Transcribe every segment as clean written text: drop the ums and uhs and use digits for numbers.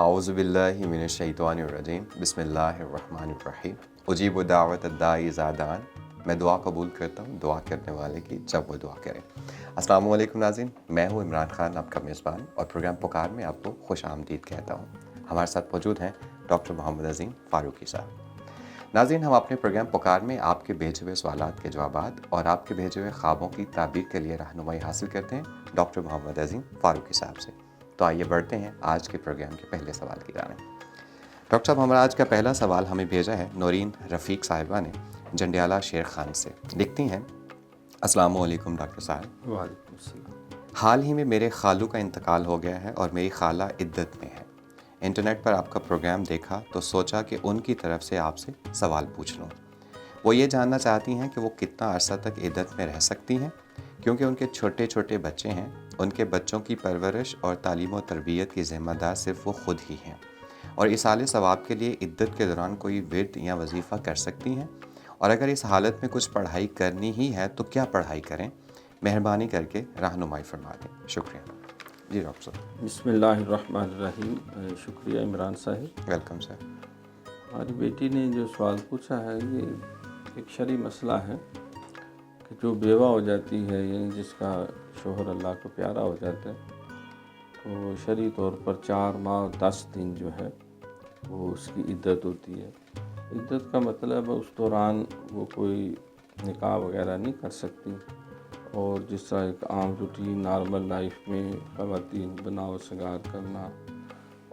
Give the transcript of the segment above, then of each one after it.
اعوذ باللہ من الشیطان الرجیم بسم اللہ الرحمن الرحیم اجیب دعوت الداعی اذا دعان. میں دعا قبول کرتا ہوں دعا کرنے والے کی جب وہ دعا کرے. السلام علیکم ناظرین، میں ہوں عمران خان، آپ کا میزبان، اور پروگرام پکار میں آپ کو خوش آمدید کہتا ہوں. ہمارے ساتھ موجود ہیں ڈاکٹر محمد عظیم فاروقی صاحب. ناظرین، ہم اپنے پروگرام پکار میں آپ کے بھیجے ہوئے سوالات کے جوابات اور آپ کے بھیجے ہوئے خوابوں کی تعبیر کے لیے رہنمائی حاصل کرتے ہیں ڈاکٹر محمد عظیم فاروقی صاحب سے. تو آئیے بڑھتے ہیں آج کے پروگرام کے پہلے سوال کی جانب. ڈاکٹر صاحب، ہمارا آج کا پہلا سوال ہمیں بھیجا ہے نورین رفیق صاحبہ نے جنڈیالہ شیر خان سے. لکھتی ہیں، السلام علیکم ڈاکٹر صاحب. وعلیکم السلام. حال ہی میں میرے خالو کا انتقال ہو گیا ہے اور میری خالہ عدت میں ہے. انٹرنیٹ پر آپ کا پروگرام دیکھا تو سوچا کہ ان کی طرف سے آپ سے سوال پوچھ لوں. وہ یہ جاننا چاہتی ہیں کہ وہ کتنا عرصہ تک عدت میں رہ سکتی ہیں، کیونکہ ان کے چھوٹے چھوٹے بچے ہیں. ان کے بچوں کی پرورش اور تعلیم و تربیت کی ذمہ دار صرف وہ خود ہی ہیں، اور ایصال ثواب کے لیے عدت کے دوران کوئی ورد یا وظیفہ کر سکتی ہیں، اور اگر اس حالت میں کچھ پڑھائی کرنی ہی ہے تو کیا پڑھائی کریں؟ مہربانی کر کے رہنمائی فرما دیں. شکریہ. جی ڈاکٹر صاحب. بسم اللہ الرحمن الرحیم. شکریہ عمران صاحب. Welcome sir. ہماری بیٹی نے جو سوال پوچھا ہے یہ ایک شرعی مسئلہ ہے کہ جو بیوہ ہو جاتی ہے، یعنی جس کا شوہر اللہ کو پیارا ہو جاتا ہے، تو شرعی طور پر 4 ماہ اور 10 دن جو ہے وہ اس کی عدت ہوتی ہے. عدت کا مطلب ہے اس دوران وہ کوئی نکاح وغیرہ نہیں کر سکتی، اور جس طرح ایک عام روٹین نارمل لائف میں خواتین بناؤ سنگار کرنا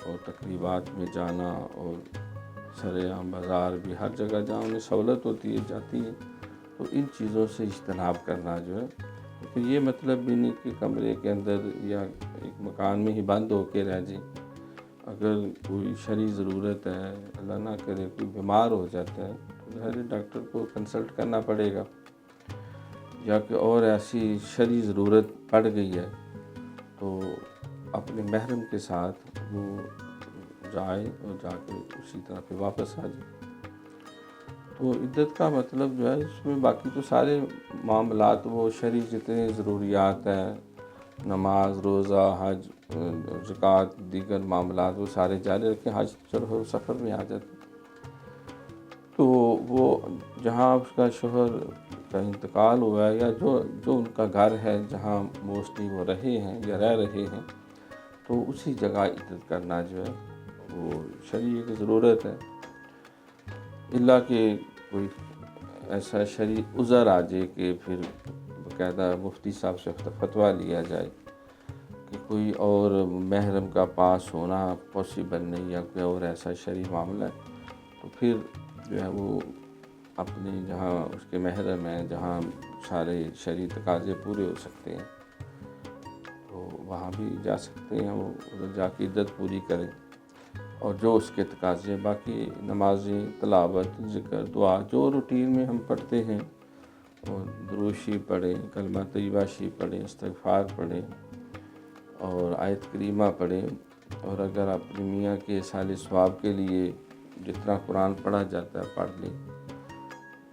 اور تقریبات میں جانا اور سرعام بازار بھی ہر جگہ جہاں انہیں سہولت ہوتی ہے جاتی ہیں، تو ان چیزوں سے اجتناب کرنا جو ہے. لیکن یہ مطلب بھی نہیں کہ کمرے کے اندر یا ایک مکان میں ہی بند ہو کے رہ جائیں. اگر کوئی شرعی ضرورت ہے، اللہ نہ کرے کوئی بیمار ہو جاتا ہے، تو ظاہر ڈاکٹر کو کنسلٹ کرنا پڑے گا، یا کہ اور ایسی شرعی ضرورت پڑ گئی ہے تو اپنے محرم کے ساتھ وہ جائے اور جا کے اسی طرح پہ واپس آ جائے. تو عدت کا مطلب جو ہے اس میں باقی تو سارے معاملات وہ شرعی جتنے ضروریات ہیں، نماز، روزہ، حج، زکوٰۃ، دیگر معاملات وہ سارے جاری رکھیں. حج چلو سفر میں آ جاتے، تو وہ جہاں اس کا شوہر کا انتقال ہوا ہے یا جو ان کا گھر ہے جہاں موسٹلی وہ رہے ہیں یا رہ رہے ہیں، تو اسی جگہ عدت کرنا جو ہے وہ شرعی ایک ضرورت ہے. الا کہ کوئی ایسا شرعی عذر آ جائے کہ پھر باقاعدہ مفتی صاحب سے فتویٰ لیا جائے کہ کوئی اور محرم کا پاس ہونا پاسبل نہیں، یا کوئی اور ایسا شرعی معاملہ ہے، تو پھر جو ہے وہ اپنے جہاں اس کے محرم ہیں، جہاں سارے شرعی تقاضے پورے ہو سکتے ہیں، تو وہاں بھی جا سکتے ہیں. وہ ادھر جا کے عدت پوری کریں، اور جو اس کے تقاضے باقی نمازیں، تلاوت، ذکر، دعا جو روٹین میں ہم پڑھتے ہیں، اور دروشی پڑھیں، کلمہ طیبہ شریف پڑھیں، استغفار پڑھیں اور آیت کریمہ پڑھیں. اور اگر اپنے میاں کے ایصال ثواب کے لیے جتنا قرآن پڑھا جاتا ہے پڑھ لیں.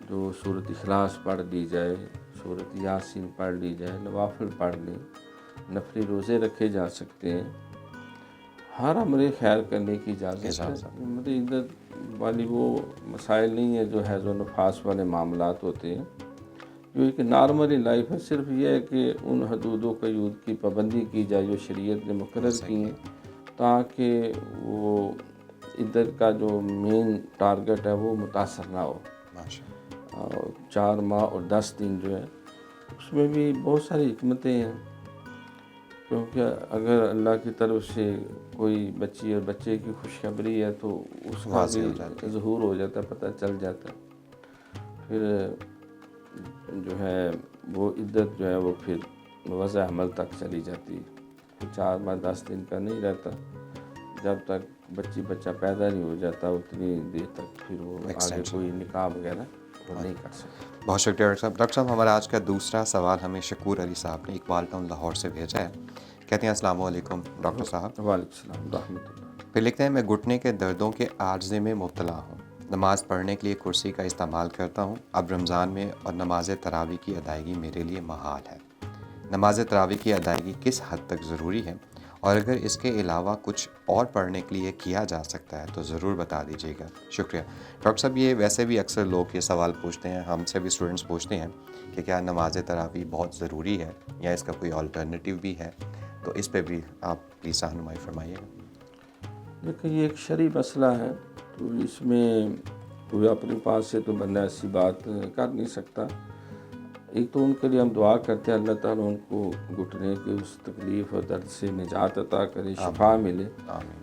جو سورۃ اخلاص پڑھ لی جائے، سورۃ یاسین پڑھ لی جائے، نوافل پڑھ لیں، نفلی روزے رکھے جا سکتے ہیں. ہر امر خیر کرنے کی اجازت ہے. عدت والی وہ مسائل نہیں ہے جو حیض و نفاس والے معاملات ہوتے ہیں، جو ایک نارملی لائف ہے. صرف یہ ہے کہ ان حدود و قیود کی پابندی کی جائے جو شریعت نے مقرر کی ہیں، تاکہ وہ عدت کا جو مین ٹارگٹ ہے وہ متاثر نہ ہو. 4 ماہ اور 10 دن جو ہے اس میں بھی بہت ساری حکمتیں ہیں، کیونکہ اگر اللہ کی طرف سے کوئی بچی اور بچے کی خوشخبری ہے تو اس کا بھی ظہور ہو جاتا ہے، پتہ چل جاتا ہے. پھر جو ہے وہ عدت جو ہے وہ پھر وضع حمل تک چلی جاتی ہے. 4 ماہ 10 دن کا نہیں رہتا، جب تک بچہ پیدا نہیں ہو جاتا اتنی دیر تک پھر وہ آگے کوئی نکاح وغیرہ وہ نہیں کر سکتے. بہت شکریہ ڈاکٹر صاحب. ڈاکٹر صاحب، ہمارا آج کا دوسرا سوال ہمیں شکور علی صاحب نے اقبال ٹاؤن لاہور سے بھیجا ہے. کہتے ہیں، السلام علیکم ڈاکٹر صاحب. وعلیکم السلام رحمۃ اللہ. پھر لکھتے ہیں، میں گھٹنے کے دردوں کے عارضے میں مبتلا ہوں. نماز پڑھنے کے لیے کرسی کا استعمال کرتا ہوں. اب رمضان میں اور نماز تراویح کی ادائیگی میرے لیے محال ہے. نماز تراویح کی ادائیگی کس حد تک ضروری ہے، اور اگر اس کے علاوہ کچھ اور پڑھنے کے لیے کیا جا سکتا ہے تو ضرور بتا دیجیے گا. شکریہ. ڈاکٹر صاحب یہ ویسے بھی اکثر لوگ یہ سوال پوچھتے ہیں, ہم سے بھی اسٹوڈنٹس پوچھتے ہیں کہ کیا نماز تراویح بہت ضروری ہے یا اس کا کوئی آلٹرنیٹیو بھی ہے, تو اس پہ بھی آپ پلیز رہنمائی فرمائیے گا. دیکھیں یہ ایک شرعی مسئلہ ہے, تو اس میں کوئی اپنے پاس سے تو بندہ ایسی بات کر نہیں سکتا. ایک تو ان کے لیے ہم دعا کرتے ہیں اللہ تعالیٰ ان کو گھٹنے کے اس تکلیف اور درد سے نجات عطا کرے, شفا ملے,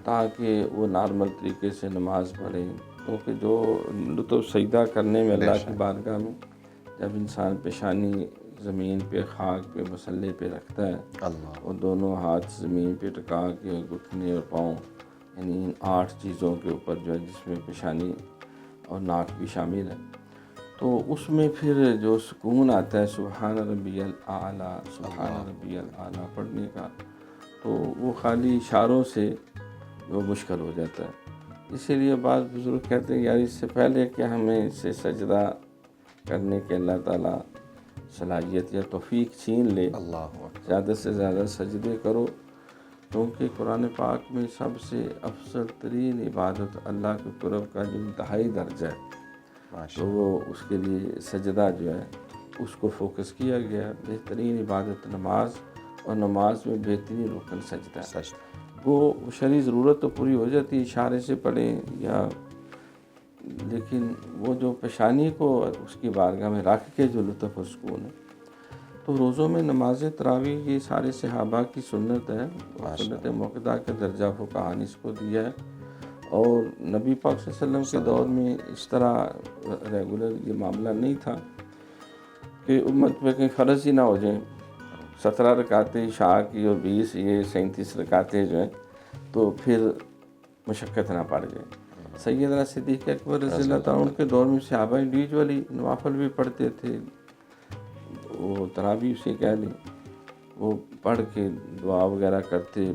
تاکہ وہ نارمل طریقے سے نماز پڑھیں. کیونکہ جو لطف سجدہ کرنے میں اللہ کی بارگاہ میں جب انسان پیشانی زمین پہ خاک پہ مسلے پہ رکھتا ہے اور دونوں ہاتھ زمین پہ ٹکا کے گھٹنے اور پاؤں, یعنی ان 8 چیزوں کے اوپر جو ہے جس میں پیشانی اور ناک بھی شامل ہے, تو اس میں پھر جو سکون آتا ہے سبحان ربی الاعلیٰ سبحان ربی الاعلیٰ پڑھنے کا, تو وہ خالی اشاروں سے وہ مشکل ہو جاتا ہے. اسی لیے بعض بزرگ کہتے ہیں یار اس سے پہلے کہ ہمیں اس سے سجدہ کرنے کے اللہ تعالیٰ صلاحیت یا توفیق چھین لے, زیادہ سے زیادہ سجدے کرو, کیونکہ قرآن پاک میں سب سے افضل ترین عبادت اللہ کے قرب کا جو انتہائی درجہ ہے, تو وہ اس کے لیے سجدہ جو ہے اس کو فوکس کیا گیا. بہترین عبادت نماز, اور نماز میں بہترین رکن سجدہ ہے. وہ شرعی ضرورت تو پوری ہو جاتی ہے اشارے سے پڑھیں یا, لیکن وہ جو پیشانی کو اس کی بارگاہ میں رکھ کے جو لطف و سکون ہے, تو روزوں میں نماز تراویح یہ سارے صحابہ کی سنت ہے, سنت موقدہ کا درجہ فقہاء نے اس کو دیا ہے. اور نبی پاک صلی اللہ علیہ وسلم کے دور میں اس طرح ریگولر یہ معاملہ نہیں تھا کہ امت پہ کہیں فرض ہی نہ ہو جائیں. 17 رکعتیں عشاء کی اور 20 یہ 37 رکعتیں جو ہیں تو پھر مشقت نہ پڑ جائے. سیدنا صدیق اکبر رضی اللہ تعالیٰ ان کے دور میں صحابہ انڈیویجولی نوافل بھی پڑھتے تھے, وہ تراویح اسے کہہ لیں, وہ پڑھ کے دعا وغیرہ کرتے.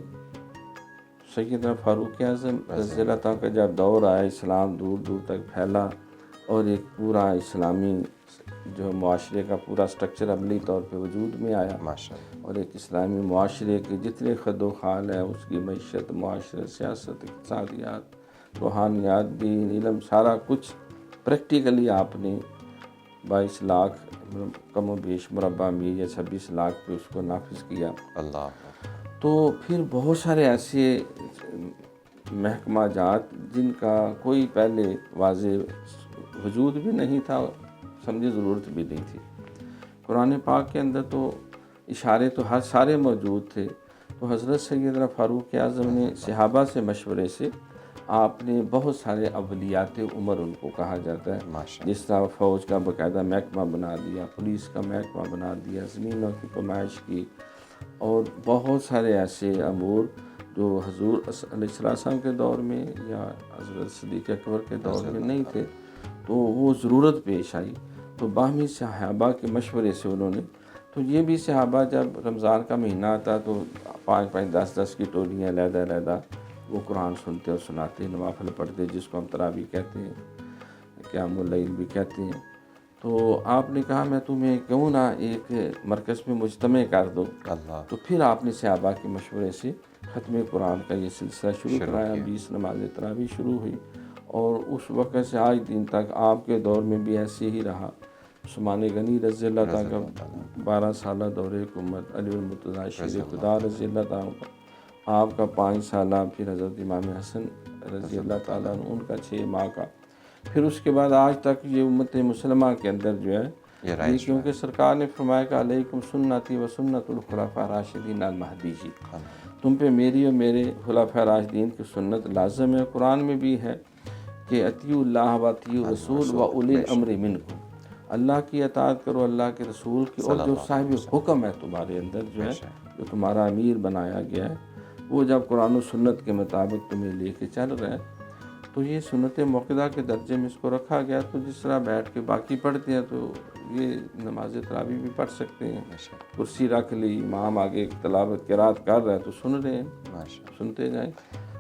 سیدنا فاروق اعظم رضی اللہ تعالیٰ کا جب دور آیا, اسلام دور دور تک پھیلا اور ایک پورا اسلامی جو معاشرے کا پورا سٹرکچر عملی طور پہ وجود میں آیا, اور ایک اسلامی معاشرے کے جتنے خد و خال ہیں اس کی معیشت, معاشرت, سیاست, اقتصادیات, روحانیات, دین, علم, سارا کچھ پریکٹیکلی آپ نے 22 لاکھ کم و بیش مربع میل یا 26 لاکھ پہ اس کو نافذ کیا. تو پھر بہت سارے ایسے محکمہ جات جن کا کوئی پہلے واضح وجود بھی نہیں تھا, سمجھے ضرورت بھی نہیں تھی. قرآن پاک کے اندر تو اشارے تو ہر سارے موجود تھے, تو حضرت سیدنا فاروق اعظم نے صحابہ سے مشورے سے آپ نے بہت سارے اولیات عمر ان کو کہا جاتا ہے, جس طرح فوج کا باقاعدہ محکمہ بنا دیا, پولیس کا محکمہ بنا دیا, زمینوں کی پیمائش کی, اور بہت سارے ایسے امور جو حضور علیہ السلام کے دور میں یا حضرت صدیق اکبر کے دور میں نہیں تھے, تو وہ ضرورت پیش آئی. تو باہمی صحابہ کے مشورے سے انہوں نے, تو یہ بھی صحابہ جب رمضان کا مہینہ آتا تو 5-5 10-10 کی ٹولیاں علیحدہ علیحدہ وہ قرآن سنتے اور سناتے, نوافل پڑھتے, جس کو ہم تراویح کہتے ہیں, قیام اللیل بھی کہتے ہیں. تو آپ نے کہا میں تمہیں کیوں نہ ایک مرکز میں مجتمع کر دو, تو پھر آپ نے صحابہ کے مشورے سے ختم قرآن کا یہ سلسلہ شروع کرایا. 20 نماز تراویح شروع ہوئی, اور اس وقت سے آج دن تک آپ کے دور میں بھی ایسے ہی رہا. عثمان غنی رضی اللہ تعالیٰ کا 12 سالہ دور حکومت, علی المرتضیٰ شیر خدا رضی اللہ تعالیٰ کا آپ کا 5 سالہ, پھر حضرت امام حسن رضی اللہ تعالیٰ ان کا 6 ماہ کا, پھر اس کے بعد آج تک یہ امت مسلمہ کے اندر جو ہے یہ, کیونکہ سرکار نے فرمایا کہ علیکم سنتی و سنت الخلفاء الراشدین المہدیین, تم پہ میری اور میرے خلفاء راشدین کی سنت لازم ہے. قرآن میں بھی ہے کہ اطیعوا اللہ و اطیعوا الرسول و اولی الامر منکم, اللہ کی اطاعت کرو, اللہ کے رسول کی, اور جو صاحب حکم ہے تمہارے اندر جو ہے, جو تمہارا امیر بنایا گیا ہے, وہ جب قرآن و سنت کے مطابق تمہیں لے کے چل رہے ہیں, تو یہ سنت موقدہ کے درجے میں اس کو رکھا گیا. تو جس طرح بیٹھ کے باقی پڑھتے ہیں تو یہ نماز تراویح بھی پڑھ سکتے ہیں, کرسی رکھ لی, امام آگے تلاوت قرات کر رہا ہے تو سن رہے ہیں, سنتے جائیں,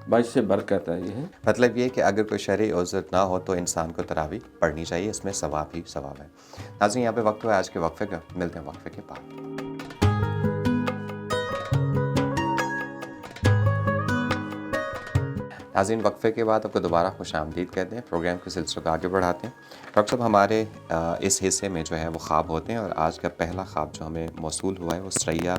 باعث سے برکت ہے. یہ ہے مطلب یہ کہ اگر کوئی شرعی عذر نہ ہو تو انسان کو تراویح پڑھنی چاہیے, اس میں ثواب ہی ثواب ہے. ناظرین یہاں پہ وقت ہوا آج کے وقفے کا, ملتے ہیں وقفے کے بعد. ناظرین وقفے کے بعد آپ کو دوبارہ خوش آمدید کہتے ہیں، پروگرام کے سلسلے کو آگے بڑھاتے ہیں۔ ڈاکٹر صاحب ہمارے اس حصے میں جو ہے وہ خواب ہوتے ہیں، اور آج کا پہلا خواب جو ہمیں موصول ہوا ہے وہ سریا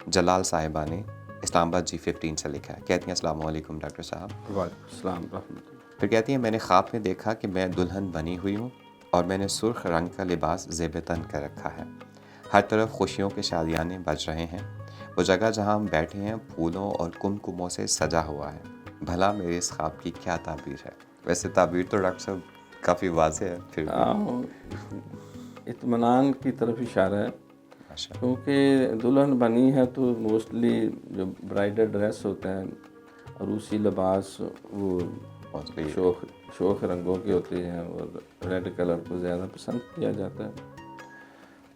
جلال صاحبہ نے اسلام آباد G15 سے لکھا ہے۔ کہتی ہیں السلام علیکم ڈاکٹر صاحب۔ وعلیکم السلام رحمۃ اللہ۔ پھر کہتی ہیں میں نے خواب میں دیکھا کہ میں دلہن بنی ہوئی ہوں اور میں نے سرخ رنگ کا لباس زیب تن کر رکھا ہے۔ ہر طرف خوشیوں کے شادیانے بج رہے ہیں۔ وہ جگہ جہاں ہم بیٹھے ہیں پھولوں اور کمکموں سے سجا ہوا ہے۔ بھلا میرے اس خواب کی کیا تعبیر ہے؟ ویسے تعبیر تو ڈاکٹر صاحب کافی واضح ہے، پھر اطمینان کی طرف اشارہ ہے، ماشاء کیونکہ دلہن بنی ہے تو موسٹلی جو برائڈل ڈریس ہوتا ہے، عروسی لباس، وہ اللہ شوخ رنگوں کے ہوتے ہیں اور ریڈ کلر کو زیادہ پسند کیا جاتا ہے۔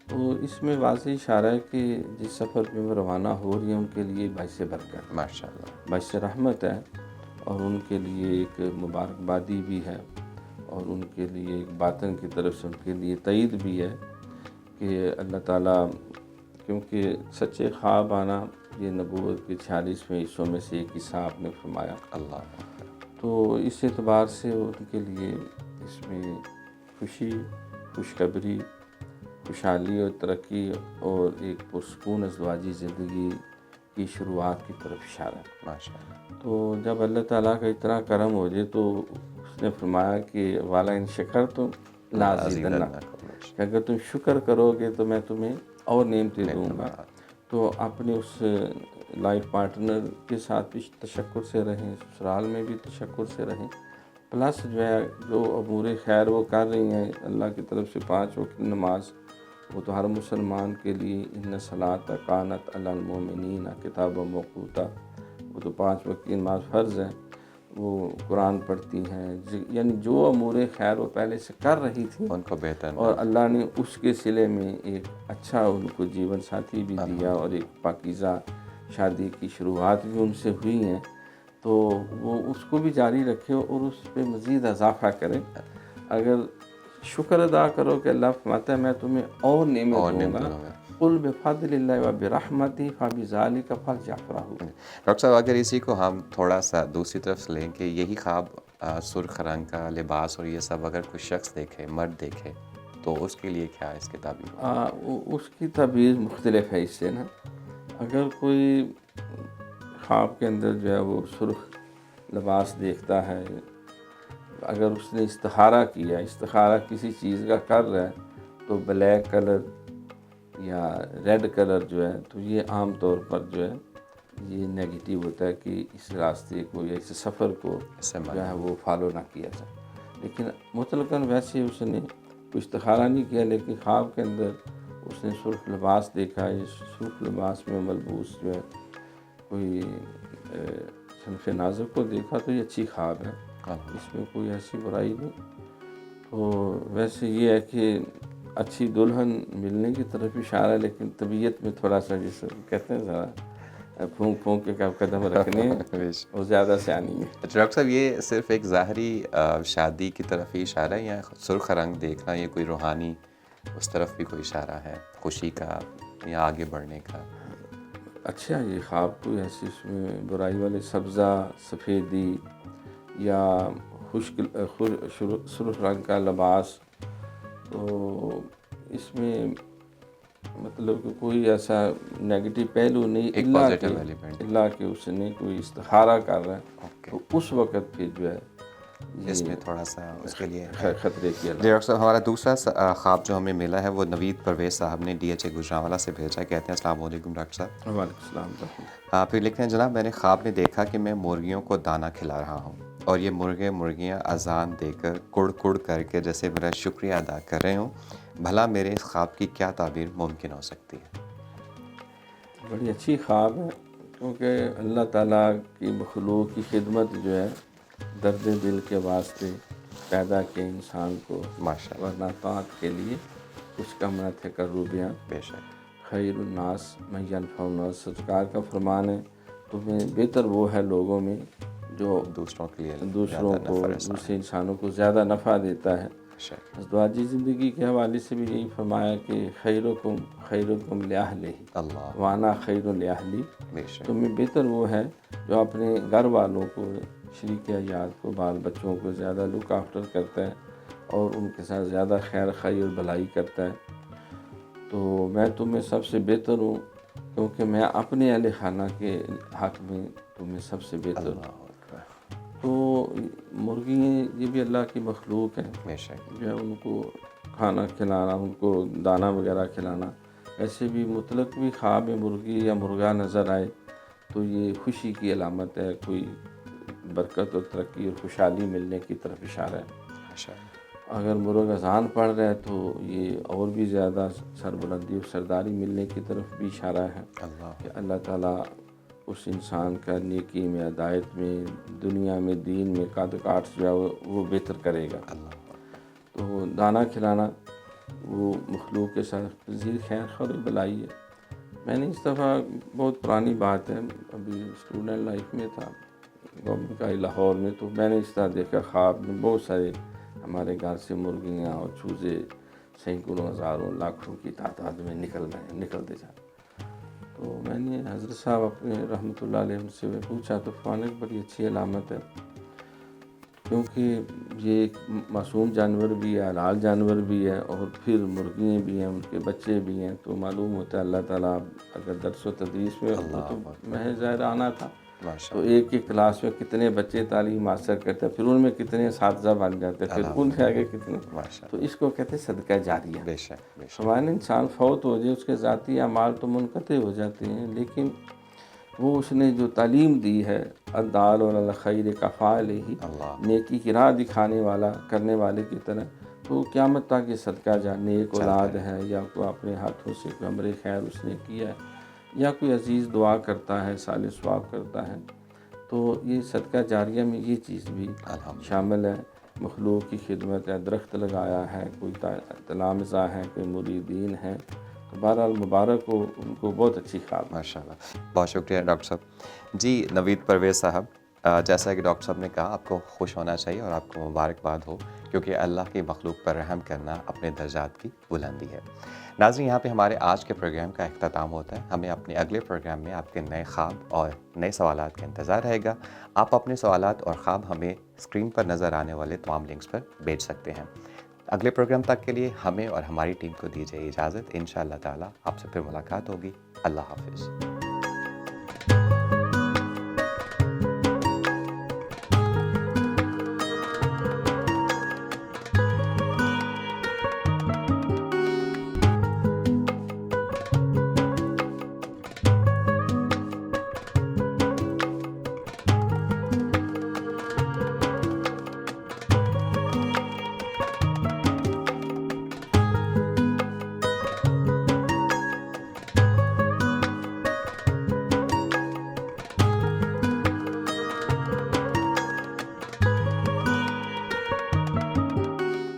تو اس میں واضح اشارہ ہے کہ جس سفر پہ وہ روانہ ہو رہی ہیں ان کے لیے باعث برکت، ماشاء اللہ، باعث رحمت ہے، اور ان کے لیے ایک مبارکبادی بھی ہے، اور ان کے لیے ایک باطن کی طرف سے ان کے لیے تائید بھی ہے کہ اللہ تعالیٰ، کیونکہ سچے خواب آنا یہ نبوت کے 46ویں حصوں میں سے ایک حصہ آپ نے فرمایا، اللہ، تو اس اعتبار سے ان کے لیے اس میں خوشی، خوشخبری، خوشحالی اور ترقی اور ایک پرسکون ازدواجی زندگی کی شروعات کی طرف اشارہ ہے۔ ماشاء اللہ، تو جب اللہ تعالیٰ کا اتنا کرم ہو جائے تو اس نے فرمایا کہ والا ان شکر تو لازیدنکم، کہ اگر تم شکر کرو گے تو میں تمہیں اور نعمتیں دوں گا۔ تو اپنے اس لائف پارٹنر کے ساتھ بھی تشکر سے رہیں، سسرال میں بھی تشکر سے رہیں، پلس جو ہے جو امور خیر وہ کر رہی ہیں اللہ کی طرف سے 5 وقت نماز، وہ تو ہر مسلمان کے لیے ان الصلاۃ کانت علی المؤمنین کتابا موقوتا، وہ تو 5 وقت کی نماز فرض ہے، وہ قرآن پڑھتی ہیں، یعنی جو امور خیر وہ پہلے سے کر رہی تھی ان کو بہتر، اور اللہ نے اس کے صلے میں ایک اچھا ان کو جیون ساتھی بھی دیا اور ایک پاکیزہ شادی کی شروعات بھی ان سے ہوئی ہیں، تو وہ اس کو بھی جاری رکھے اور اس پہ مزید اضافہ کرے۔ اگر شکر ادا کرو کہ اللہ فرماتا ہے میں تمہیں اور نعمت دوں گا، قل بفضل اللہ وبرحمتہ فبذلک فلیفرحوا۔ ڈاکٹر صاحب اگر اسی کو ہم تھوڑا سا دوسری طرف سے لیں کہ یہی خواب سرخ رنگ کا لباس اور یہ سب اگر کوئی شخص دیکھے، مرد دیکھے، تو اس کے لیے کیا ہے اس کی تعبیر؟ اس کی تعبیر مختلف ہے اس سے نا۔ اگر کوئی خواب کے اندر جو ہے وہ سرخ لباس دیکھتا ہے، اگر اس نے استخارہ کیا، استخارہ کسی چیز کا کر رہا ہے، تو بلیک کلر یا ریڈ کلر جو ہے تو یہ عام طور پر جو ہے یہ نیگیٹو ہوتا ہے کہ اس راستے کو یا اس سفر کو جو ہے وہ فالو نہ کیا جائے۔ لیکن مطلقاً ویسے اس نے کوئی استخارہ نہیں کیا، لیکن خواب کے اندر اس نے سرخ لباس دیکھا، اس سرخ لباس میں ملبوس جو ہے کوئی صنف نازک کو دیکھا، تو یہ اچھی خواب ہے، اس میں کوئی ایسی برائی نہیں۔ تو ویسے یہ ہے کہ اچھی دلہن ملنے کی طرف اشارہ ہے، لیکن طبیعت میں تھوڑا سا جیسے کہتے ہیں ذرا پھونک پھونک کے قدم رکھنے اور زیادہ سیانی ہے۔ ڈاکٹر صاحب یہ صرف ایک ظاہری شادی کی طرف ہی اشارہ ہے، یا سرخ رنگ دیکھنا یہ کوئی روحانی اس طرف بھی کوئی اشارہ ہے، خوشی کا یا آگے بڑھنے کا؟ اچھا، یہ خواب کوئی ایسی اس میں برائی والے سبزہ، سفیدی یا سرخ رنگ کا لباس، تو اس میں مطلب کہ کوئی ایسا نیگیٹو پہلو نہیں، اللہ کہ اس نے کوئی استخارہ کر رہا ہے، تو اس وقت پھر جو ہے اس میں تھوڑا سا اس کے لیے خطرے کی علامت۔ ڈاکٹر صاحب ہمارا دوسرا خواب جو ہمیں ملا ہے وہ نوید پرویز صاحب نے DHA گجرانوالہ سے بھیجا ہے۔ کہتے ہیں السلام علیکم ڈاکٹر صاحب۔ وعلیکم السلام۔ پھر لکھتے ہیں جناب میں نے خواب میں دیکھا کہ میں مرغیوں کو دانہ کھلا رہا ہوں اور یہ مرغیاں اذان دے کر کڑ کڑ کر کے جیسے میرا شکریہ ادا کر رہے ہوں، بھلا میرے اس خواب کی کیا تعبیر ممکن ہو سکتی ہے؟ بڑی اچھی خواب ہے، کیونکہ اللہ تعالیٰ کی مخلوق کی خدمت جو ہے درد دل کے واسطے پیدا کے انسان کو، ماشاء اللہ، ورنہ طاعت کے لیے کچھ کم نہ تھے کروبیاں، بے شک، خیر الناس من ینفع الناس، سرکار کا فرمان ہے تمہیں بہتر وہ ہے لوگوں میں جو دوسروں کے لیے دوسروں کو، دوسرے انسانوں کو زیادہ نفع دیتا ہے۔ ازدواجی زندگی کے حوالے سے بھی یہی فرمایا کہ خیرکم لأہلہ وانا خیر لأہلی، تمہیں بہتر وہ ہے جو اپنے گھر والوں کو، شریک حیات کو، بال بچوں کو زیادہ لک آفٹر کرتا ہے اور ان کے ساتھ زیادہ خیر خیر اور بھلائی کرتا ہے، تو میں تمہیں سب سے بہتر ہوں، کیونکہ میں اپنے اہل خانہ کے حق میں تمہیں سب سے بہتر ہوں۔ اللہ اکبر، تو مرغی یہ بھی اللہ کی مخلوق ہے، بے شک، جو ہے ان کو کھانا کھلانا، ان کو دانہ وغیرہ کھلانا، ایسے بھی مطلق بھی خواب میں مرغی یا مرغا نظر آئے تو یہ خوشی کی علامت ہے، کوئی برکت اور ترقی اور خوشحالی ملنے کی طرف اشارہ ہے۔ ماشاء اللہ، اگر مرغ اذان پڑھ رہے ہیں تو یہ اور بھی زیادہ سربلندی اور سرداری ملنے کی طرف بھی اشارہ ہے اللہ، کہ اللہ تعالیٰ اس انسان کا نیکی میں، ہدایت میں، دنیا میں، دین میں قد کاٹ جو ہے وہ بہتر کرے گا۔ اللہ، تو دانہ کھلانا وہ مخلوق کے ساتھ پذیر خیر خیر و بلائی ہے۔ میں نے اس دفعہ، بہت پرانی بات ہے، ابھی اسٹوڈنٹ لائف میں تھا گورنمنٹ کا لاہور میں، تو میں نے اس طرح دیکھا خواب میں بہت سارے ہمارے گھر سے مرغیاں اور چوزے سینکڑوں ہزاروں لاکھوں کی تعداد میں نکلتے جاتے۔ تو میں نے حضرت صاحب اپنے رحمۃ اللہ علیہ ان سے پوچھا تو فرمانے ایک بڑی اچھی علامت ہے، کیونکہ یہ ایک معصوم جانور بھی ہے، حلال جانور بھی ہے، اور پھر مرغیاں بھی ہیں، ان کے بچے بھی ہیں، تو معلوم ہوتا ہے اللہ تعالیٰ اگر درس و تدریس میں وہ تو محض ظاہرانہ تھا، ماشاء تو ایک ایک کلاس میں کتنے بچے تعلیم حاصل کرتے ہیں، پھر ان میں کتنے اساتذہ بن جاتے ہیں، پھر ان کے آگے کتنے، ماشاء تو اس کو کہتے ہیں صدقہ جاریہ۔ بے شک، بے شک، ہمارے انسان فوت ہو جائے، اس کے ذاتی اعمال تو منقطع ہو جاتے ہیں، لیکن وہ اس نے جو تعلیم دی ہے، الدال علی الخیر کفاعلہ، اللہ، نیکی کی راہ دکھانے والا، کرنے والے کی طرح، تو قیامت تک یہ صدقہ جانے، ایک اولاد ہے یا کوئی اپنے ہاتھوں سے کوئی امر خیر اس نے کیا ہے، یا کوئی عزیز دعا کرتا ہے، صالح ثواب کرتا ہے، تو یہ صدقہ جاریہ میں یہ چیز بھی شامل ہے۔ مخلوق کی خدمت ہے، درخت لگایا ہے، کوئی تلامذہ ہے، کوئی مریدین ہے، تو بہرحال مبارک ہو ان کو، بہت اچھی خواب۔ ماشاء اللہ، بہت شکریہ ڈاکٹر صاحب۔ جی نوید پرویز صاحب، جیسا کہ ڈاکٹر صاحب نے کہا، آپ کو خوش ہونا چاہیے اور آپ کو مبارکباد ہو، کیونکہ اللہ کی مخلوق پر رحم کرنا اپنے درجات کی بلندی ہے۔ ناظرین، یہاں پہ ہمارے آج کے پروگرام کا اختتام ہوتا ہے۔ ہمیں اپنے اگلے پروگرام میں آپ کے نئے خواب اور نئے سوالات کا انتظار رہے گا۔ آپ اپنے سوالات اور خواب ہمیں اسکرین پر نظر آنے والے تمام لنکس پر بھیج سکتے ہیں۔ اگلے پروگرام تک کے لیے ہمیں اور ہماری ٹیم کو دیجیے اجازت۔ انشاءاللہ تعالیٰ آپ سے پھر ملاقات ہوگی۔ اللہ حافظ۔